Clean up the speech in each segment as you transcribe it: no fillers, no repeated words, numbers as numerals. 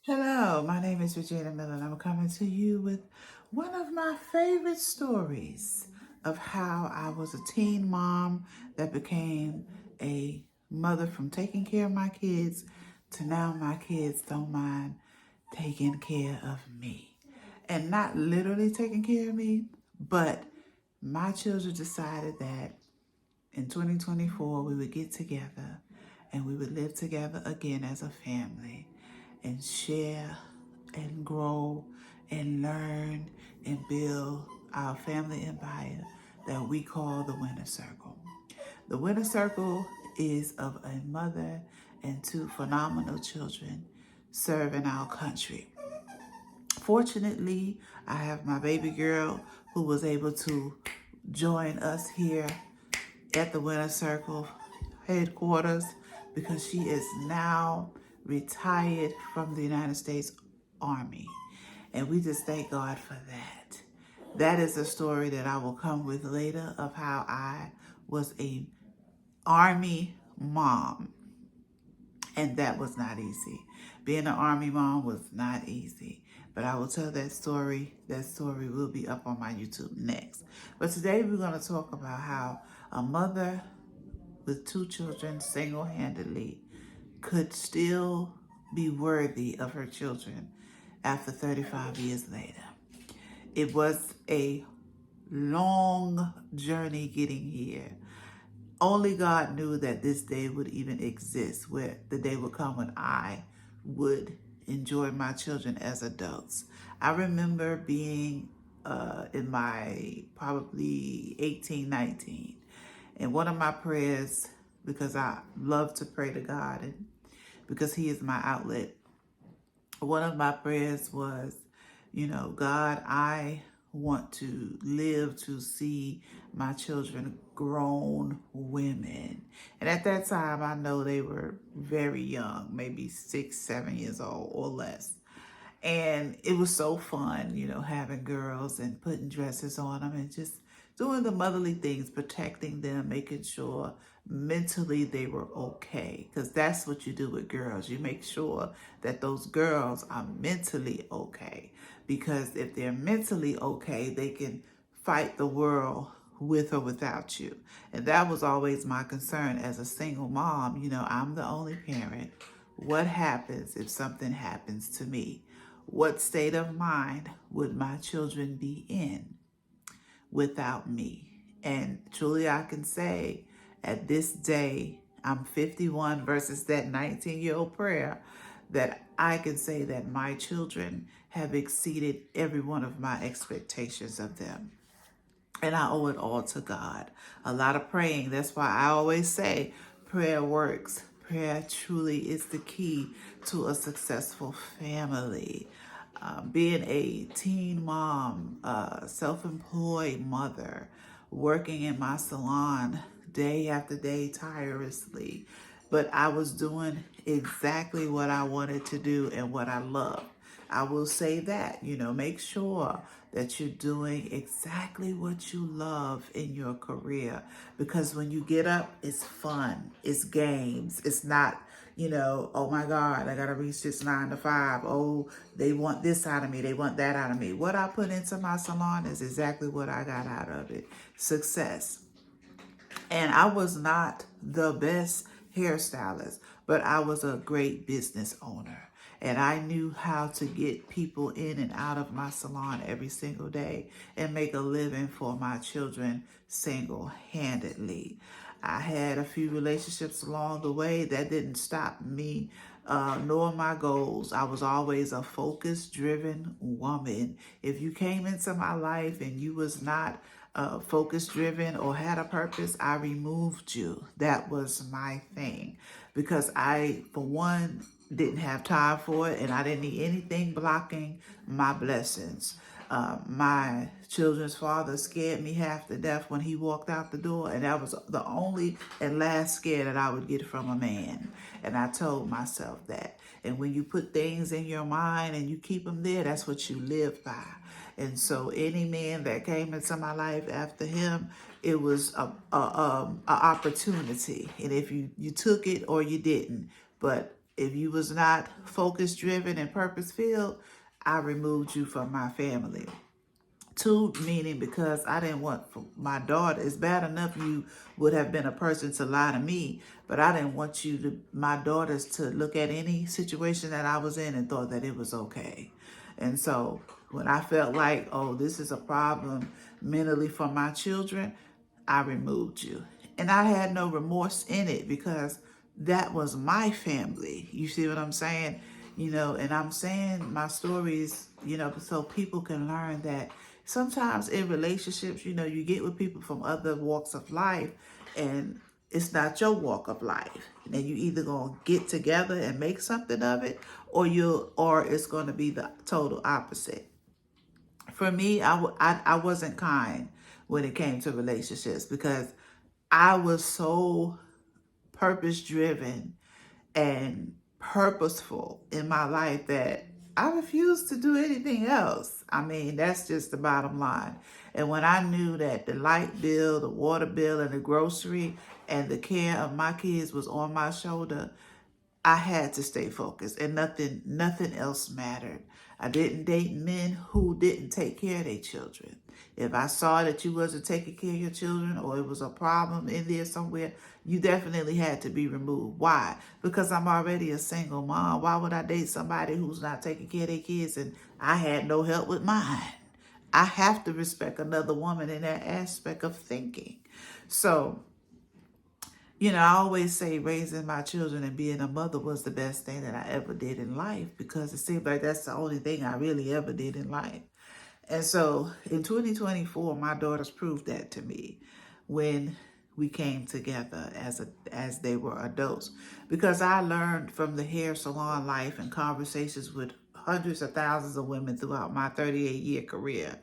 Hello, my name is Regina Miller, and I'm coming to you with one of my favorite stories of how I was a teen mom that became a mother from taking care of my kids to now my kids don't mind taking care of me. And not literally taking care of me, but my children decided that in 2024 we would get together and we would live together again as a family and share and grow and learn and build our family empire that we call the Winner Circle. The Winner Circle is of a mother and two phenomenal children serving our country. Fortunately, I have my baby girl who was able to join us here at the Winner Circle headquarters because she is now retired from the United States Army. And we just thank God for that. That is a story that I will come with later of how I was a Army mom. And that was not easy. Being an Army mom was not easy. But I will tell that story. That story will be up on my YouTube next. But today we're going to talk about how a mother with two children single-handedly could still be worthy of her children after 35 years later. It was a long journey getting here. Only God knew that this day would even exist, where the day would come when I would enjoy my children as adults. I remember being in my probably 18, 19. And one of my prayers, because I love to pray to God and because He is my outlet, one of my prayers was, God, I want to live to see my children grown women. And at that time, I know they were very young, maybe 6, 7 years old or less. And it was so fun, having girls and putting dresses on them and just doing the motherly things, protecting them, making sure mentally they were okay. Because that's what you do with girls. You make sure that those girls are mentally okay. Because if they're mentally okay, they can fight the world with or without you. And that was always my concern as a single mom. I'm the only parent. What happens if something happens to me? What state of mind would my children be in without me? And truly I can say at this day, I'm 51 versus that 19-year-old prayer, that I can say that my children have exceeded every one of my expectations of them. And I owe it all to God. A lot of praying. That's why I always say prayer works. Prayer truly is the key to a successful family. Being a teen mom, self-employed mother, working in my salon day after day tirelessly. But I was doing exactly what I wanted to do and what I loved. I will say that, make sure that you're doing exactly what you love in your career. Because when you get up, it's fun, it's games, it's not, oh my God, I got to reach this 9 to 5. Oh, they want this out of me, they want that out of me. What I put into my salon is exactly what I got out of it. Success. And I was not the best hairstylist, but I was a great business owner. And I knew how to get people in and out of my salon every single day and make a living for my children single-handedly. I had a few relationships along the way that didn't stop me nor my goals. I was always a focus-driven woman. If you came into my life and you was not focus-driven or had a purpose, I removed you. That was my thing. Because I, for one, didn't have time for it, and I didn't need anything blocking my blessings. My children's father scared me half to death when he walked out the door, and that was the only and last scare that I would get from a man. And I told myself that. And when you put things in your mind and you keep them there, that's what you live by. And so any man that came into my life after him, it was a opportunity. And if you took it or you didn't, but If you was not focus driven and purpose filled, I removed you from my family. Two, meaning because I didn't want for my daughter. It's bad enough you would have been a person to lie to me, but I didn't want my daughters to look at any situation that I was in and thought that it was okay. And so when I felt like, oh, this is a problem mentally for my children, I removed you. And I had no remorse in it because that was my family. You see what I'm saying? And I'm saying my stories, so people can learn that sometimes in relationships, you get with people from other walks of life and it's not your walk of life. And you either gonna get together and make something of it, or it's gonna be the total opposite. For me, I wasn't kind when it came to relationships because I was so purpose driven and purposeful in my life that I refused to do anything else. I mean, that's just the bottom line. And when I knew that the light bill, the water bill, and the grocery and the care of my kids was on my shoulder, I had to stay focused and nothing else mattered. I didn't date men who didn't take care of their children. If I saw that you wasn't taking care of your children or it was a problem in there somewhere, you definitely had to be removed. Why? Because I'm already a single mom. Why would I date somebody who's not taking care of their kids and I had no help with mine? I have to respect another woman in that aspect of thinking. So, I always say raising my children and being a mother was the best thing that I ever did in life because it seemed like that's the only thing I really ever did in life. And so in 2024, my daughters proved that to me when we came together as they were adults. Because I learned from the hair salon life and conversations with hundreds of thousands of women throughout my 38-year career.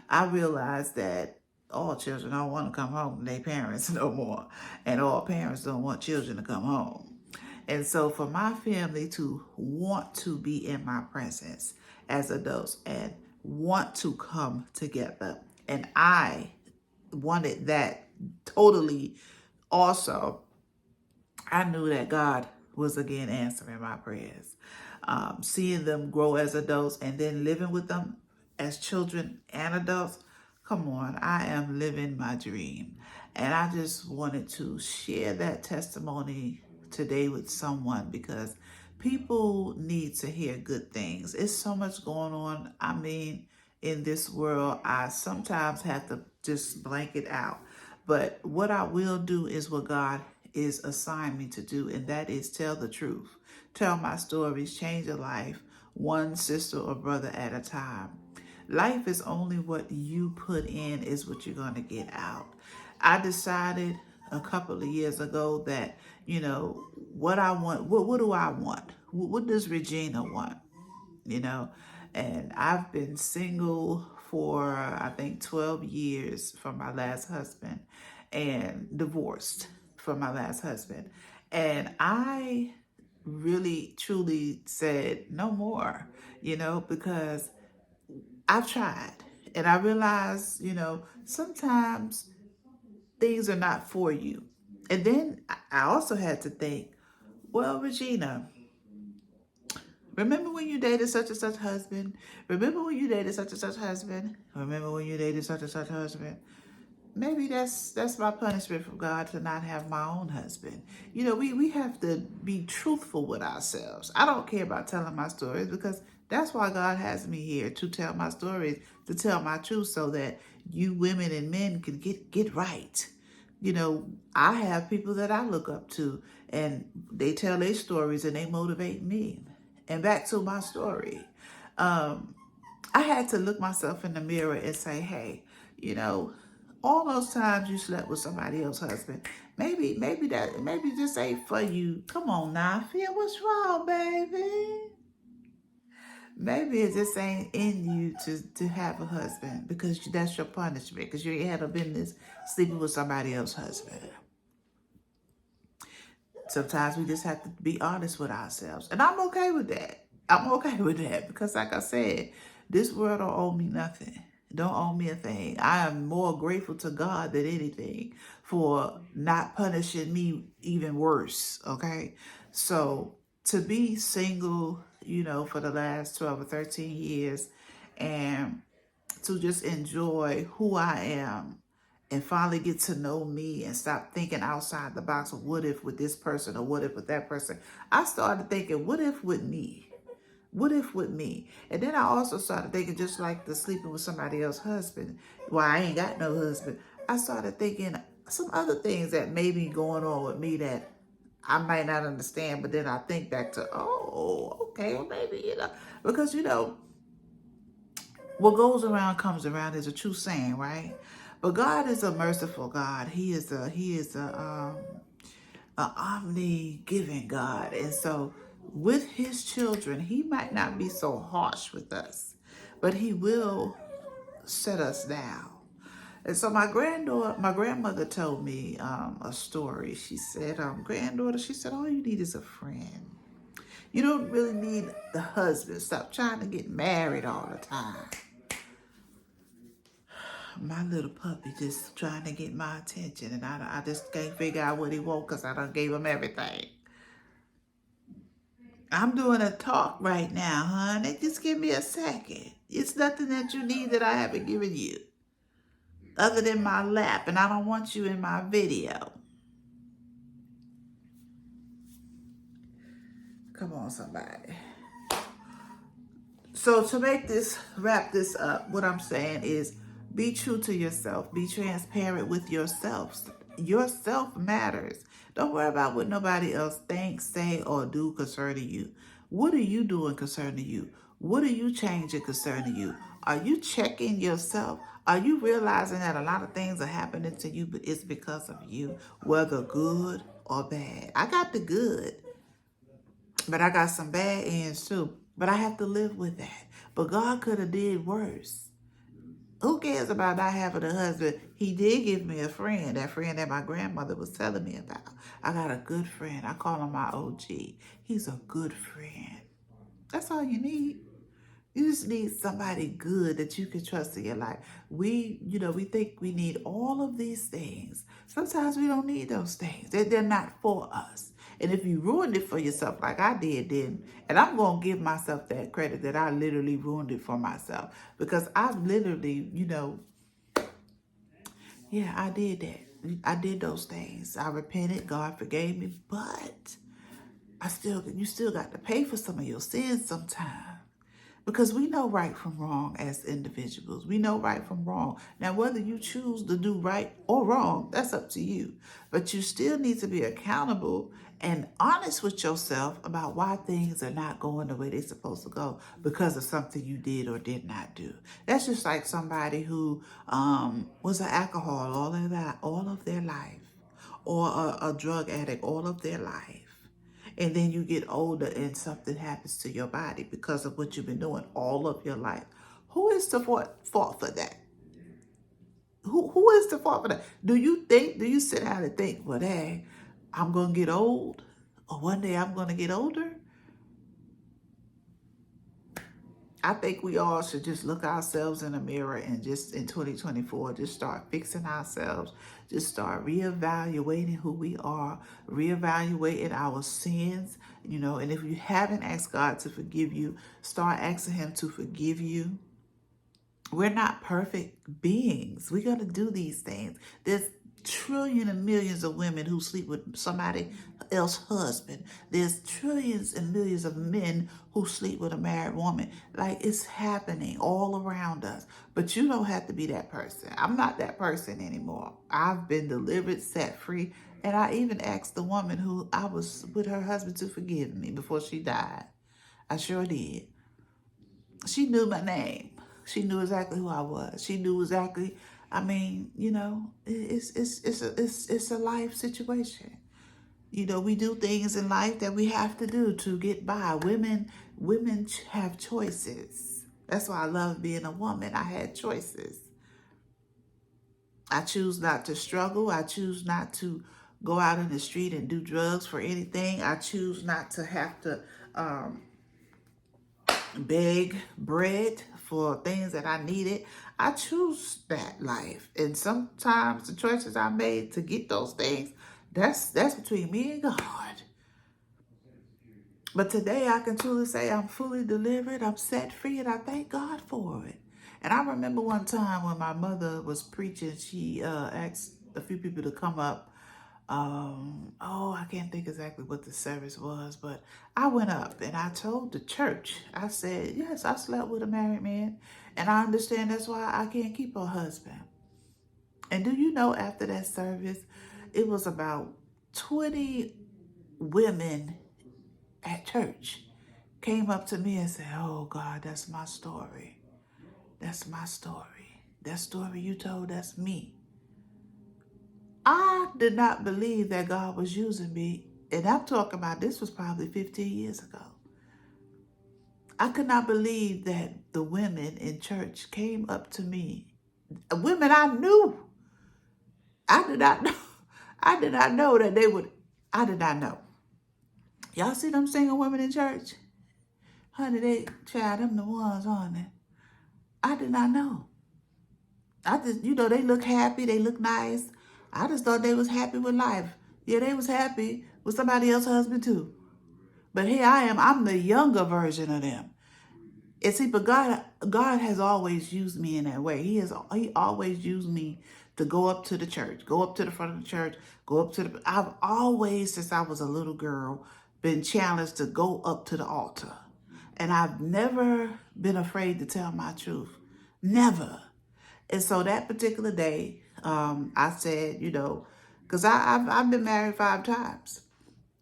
I realized that all children don't want to come home to their parents no more. And all parents don't want children to come home. And so for my family to want to be in my presence as adults and want to come together, and I wanted that totally also, I knew that God was again answering my prayers. Seeing them grow as adults and then living with them as children and adults, come on, I am living my dream. And I just wanted to share that testimony today with someone because people need to hear good things. It's so much going on. I mean, in this world, I sometimes have to just blank it out. But what I will do is what God is assigned me to do, and that is tell the truth. Tell my stories, change a life, one sister or brother at a time. Life is only what you put in is what you're going to get out. I decided a couple of years ago that, what I want, what do I want? What does Regina want? And I've been single for, I think, 12 years from my last husband and divorced from my last husband. And I really, truly said no more, because I've tried and I realized, sometimes things are not for you. And then I also had to think, well, Regina, remember when you dated such and such husband? Remember when you dated such and such husband? Remember when you dated such and such husband? Maybe that's my punishment from God to not have my own husband. We have to be truthful with ourselves. I don't care about telling my stories because that's why God has me here to tell my stories, to tell my truth so that you women and men can get right. I have people that I look up to and they tell their stories and they motivate me. And back to my story. I had to look myself in the mirror and say, hey, all those times you slept with somebody else's husband, maybe this ain't for you. Come on now, feel what's wrong, baby. Maybe it just ain't in you to have a husband because that's your punishment because you ain't had a business sleeping with somebody else's husband. Sometimes we just have to be honest with ourselves. And I'm okay with that. I'm okay with that because like I said, this world don't owe me nothing. Don't owe me a thing. I am more grateful to God than anything for not punishing me even worse. Okay. So to be single, for the last 12 or 13 years, and to just enjoy who I am and finally get to know me and stop thinking outside the box of what if with this person or what if with that person. I started thinking, what if with me? What if with me? And then I also started thinking, just like the sleeping with somebody else's husband. Well, I ain't got no husband. I started thinking some other things that may be going on with me that I might not understand. But then I think back to, oh, okay, well, maybe, because, what goes around comes around is a true saying, right? But God is a merciful God. He is a omni-giving God. And so with his children, he might not be so harsh with us, but he will set us down. And so my grandmother told me a story. She said, granddaughter, she said, all you need is a friend. You don't really need the husband. Stop trying to get married all the time. My little puppy just trying to get my attention, and I just can't figure out what he wants because I done gave him everything. I'm doing a talk right now, honey. Just give me a second. It's nothing that you need that I haven't given you other than my lap, and I don't want you in my video. Come on, somebody. So to wrap this up, what I'm saying is be true to yourself. Be transparent with yourself. Yourself matters. Don't worry about what nobody else thinks, say, or do concerning you. What are you doing concerning you? What are you changing concerning you? Are you checking yourself? Are you realizing that a lot of things are happening to you, but it's because of you, whether good or bad? I got the good, but I got some bad ends too. But I have to live with that. But God could have did worse. Who cares about not having a husband? He did give me a friend, that friend that my grandmother was telling me about. I got a good friend. I call him my OG. He's a good friend. That's all you need. You just need somebody good that you can trust in your life. We think we need all of these things. Sometimes we don't need those things. They're not for us. And if you ruined it for yourself like I did then, and I'm going to give myself that credit that I literally ruined it for myself. Because I literally, I did that. I did those things. I repented. God forgave me. But you still got to pay for some of your sins sometimes. Because we know right from wrong as individuals. We know right from wrong. Now, whether you choose to do right or wrong, that's up to you. But you still need to be accountable and honest with yourself about why things are not going the way they're supposed to go because of something you did or did not do. That's just like somebody who was an alcohol all of their life, or a drug addict all of their life. And then you get older and something happens to your body because of what you've been doing all of your life. Who is the fault for that? Who is the fault for that? Do you sit down and think, well, hey, I'm going to get old, or one day I'm going to get older? I think we all should just look ourselves in the mirror and just in 2024, just start fixing ourselves. Just start reevaluating who we are, reevaluating our sins, and if you haven't asked God to forgive you, start asking him to forgive you. We're not perfect beings. We're going to do these things. There's trillions and millions of women who sleep with somebody else's husband. There's trillions and millions of men who sleep with a married woman. Like, it's happening all around us. But you don't have to be that person. I'm not that person anymore. I've been delivered, set free. And I even asked the woman who I was with her husband to forgive me before she died. I sure did. She knew my name. She knew exactly who I was. She knew exactly. I mean, it's a life situation. We do things in life that we have to do to get by. Women have choices. That's why I love being a woman. I had choices. I choose not to struggle. I choose not to go out in the street and do drugs for anything. I choose not to have to beg bread for things that I needed. I choose that life. And sometimes the choices I made to get those things, that's between me and God. But today I can truly say I'm fully delivered, I'm set free, and I thank God for it. And I remember one time when my mother was preaching, she asked a few people to come up. I can't think exactly what the service was, but I went up and I told the church, I said, yes, I slept with a married man, and I understand that's why I can't keep a husband. And do you know, after that service, it was about 20 women at church came up to me and said, oh God, that's my story. That's my story. That story you told, that's me. I did not believe that God was using me. And I'm talking about this was probably 15 years ago. I could not believe that the women in church came up to me. Women I knew. I did not know. I did not know that they would. I did not know. Y'all see them single women in church? Honey, them the ones, honey. I did not know. I just, they look happy. They look nice. I just thought they was happy with life. Yeah, they was happy with somebody else's husband too. But here I am. I'm the younger version of them. And see, but God has always used me in that way. He always used me to go up to the church, go up to the front of the church, go up to the. I've always, since I was a little girl, been challenged to go up to the altar, and I've never been afraid to tell my truth, never. And so that particular day, I said, because I've been married 5 times.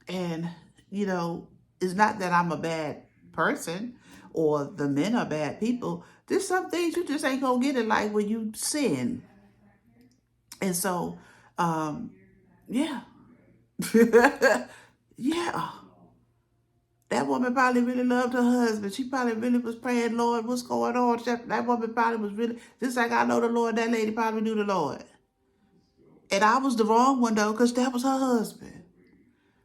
And, it's not that I'm a bad person or the men are bad people. There's some things you just ain't going to get in life when you sin. And so, yeah. Yeah. That woman probably really loved her husband. She probably really was praying, Lord, what's going on? That woman probably was really, just like I know the Lord, that lady probably knew the Lord. And I was the wrong one, though, because that was her husband.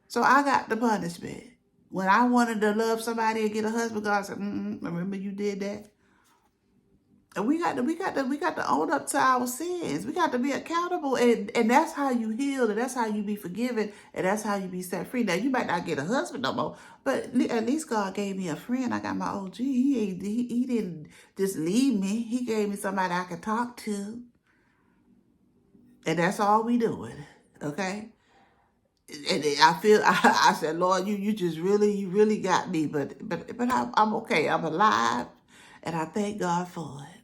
So I got the punishment. When I wanted to love somebody and get a husband, God said, remember you did that? And we got to own up to our sins. We got to be accountable, and that's how you heal, and that's how you be forgiven, and that's how you be set free. Now you might not get a husband no more, but at least God gave me a friend. I got my OG. He didn't just leave me. He gave me somebody I could talk to, and that's all we doing. Okay. And I feel I said, Lord, you just you really got me, but I'm okay. I'm alive, and I thank God for it.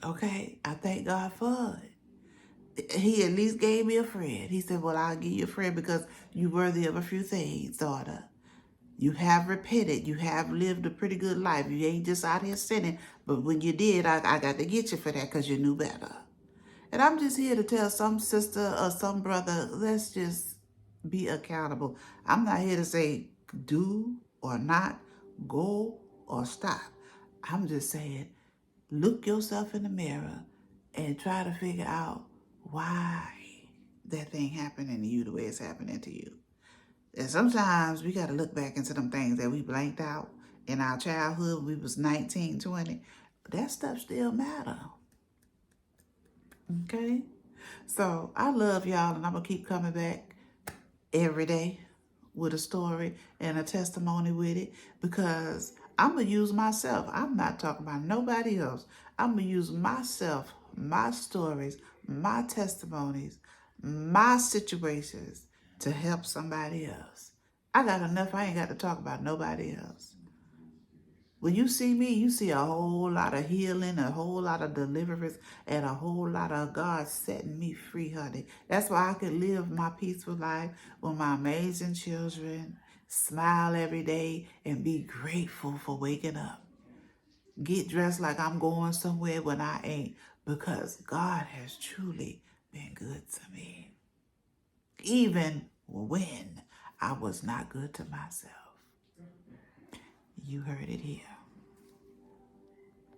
Okay, I thank God for it. He at least gave me a friend. He said, well, I'll give you a friend because you're worthy of a few things, daughter. You have repented. You have lived a pretty good life. You ain't just out here sinning. But when you did, I got to get you for that because you knew better. And I'm just here to tell some sister or some brother, let's just be accountable. I'm not here to say do or not, go or stop. I'm just saying, look yourself in the mirror and try to figure out why that thing happening to you the way it's happening to you. And sometimes we got to look back into them things that we blanked out in our childhood when we was 19, 20. That stuff still matter. Okay? So I love y'all, and I'm going to keep coming back every day with a story and a testimony with it, because I'm going to use myself. I'm not talking about nobody else. I'm going to use myself, my stories, my testimonies, my situations to help somebody else. I got enough. I ain't got to talk about nobody else. When you see me, you see a whole lot of healing, a whole lot of deliverance, and a whole lot of God setting me free, honey. That's why I can live my peaceful life with my amazing children, smile every day, and be grateful for waking up. Get dressed like I'm going somewhere when I ain't, because God has truly been good to me. Even when I was not good to myself. You heard it here.